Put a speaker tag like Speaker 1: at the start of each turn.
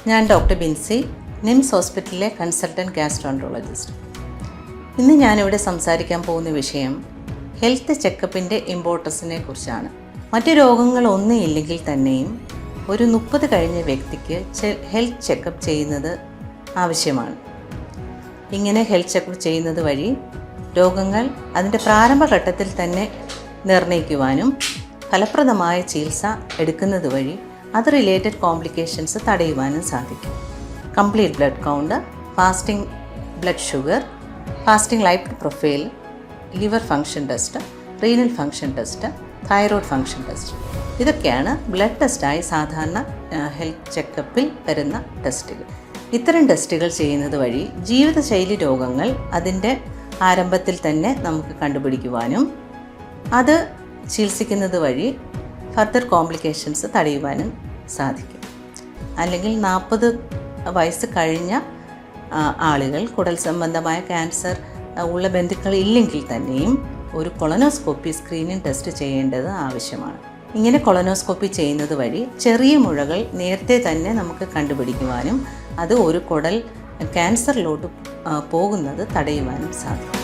Speaker 1: ഞാൻ doctor Binsi, nymphs ഹോസ്പിറ്റലിലെ consultant ഗാസ്ട്രോൻട്രോളജിസ്റ്റ്. ഇന്ന് ഞാനിവിടെ സംസാരിക്കാൻ പോകുന്ന വിഷയം ഹെൽത്ത് ചെക്കപ്പിൻ്റെ ഇമ്പോർട്ടൻസിനെ കുറിച്ചാണ്. മറ്റു രോഗങ്ങളൊന്നും ഇല്ലെങ്കിൽ തന്നെയും ഒരു 30 കഴിഞ്ഞ വ്യക്തിക്ക് ഹെൽത്ത് ചെക്കപ്പ് ചെയ്യുന്നത് ആവശ്യമാണ്. ഇങ്ങനെ ഹെൽത്ത് ചെക്കപ്പ് ചെയ്യുന്നത് വഴി രോഗങ്ങൾ അതിൻ്റെ പ്രാരംഭഘട്ടത്തിൽ തന്നെ നിർണ്ണയിക്കുവാനും ഫലപ്രദമായ ചികിത്സ എടുക്കുന്നത് വഴി അത് റിലേറ്റഡ് കോംപ്ലിക്കേഷൻസ് തടയുവാനും സാധിക്കും. Complete blood count, fasting blood sugar, fasting lipid profile, liver function test, renal function test, thyroid function test, ഇതൊക്കെയാണ് ബ്ലഡ് ടെസ്റ്റായി സാധാരണ ഹെൽത്ത് ചെക്കപ്പിൽ വരുന്ന ടെസ്റ്റുകൾ. ഇത്തരം ടെസ്റ്റുകൾ ചെയ്യുന്നത് വഴി ജീവിതശൈലി രോഗങ്ങൾ അതിൻ്റെ ആരംഭത്തിൽ തന്നെ നമുക്ക് കണ്ടുപിടിക്കുവാനും അത് ചികിത്സിക്കുന്നത് വഴി ഫർദർ കോംപ്ലിക്കേഷൻസ് തടയുവാനും സാധിക്കും. അല്ലെങ്കിൽ 40 വയസ്സ് കഴിഞ്ഞ ആളുകൾ കുടൽ സംബന്ധമായ ക്യാൻസർ ഉള്ള ബന്ധുക്കൾ ഇല്ലെങ്കിൽ തന്നെയും ഒരു കൊളനോസ്കോപ്പി സ്ക്രീനിങ് ടെസ്റ്റ് ചെയ്യേണ്ടത് ആവശ്യമാണ്. ഇങ്ങനെ കൊളനോസ്കോപ്പി ചെയ്യുന്നത് വഴി ചെറിയ മുഴകൾ നേരത്തെ തന്നെ നമുക്ക് കണ്ടുപിടിക്കുവാനും അത് ഒരു കുടൽ ക്യാൻസറിലോട്ട് പോകുന്നത് തടയുവാനും സാധിക്കും.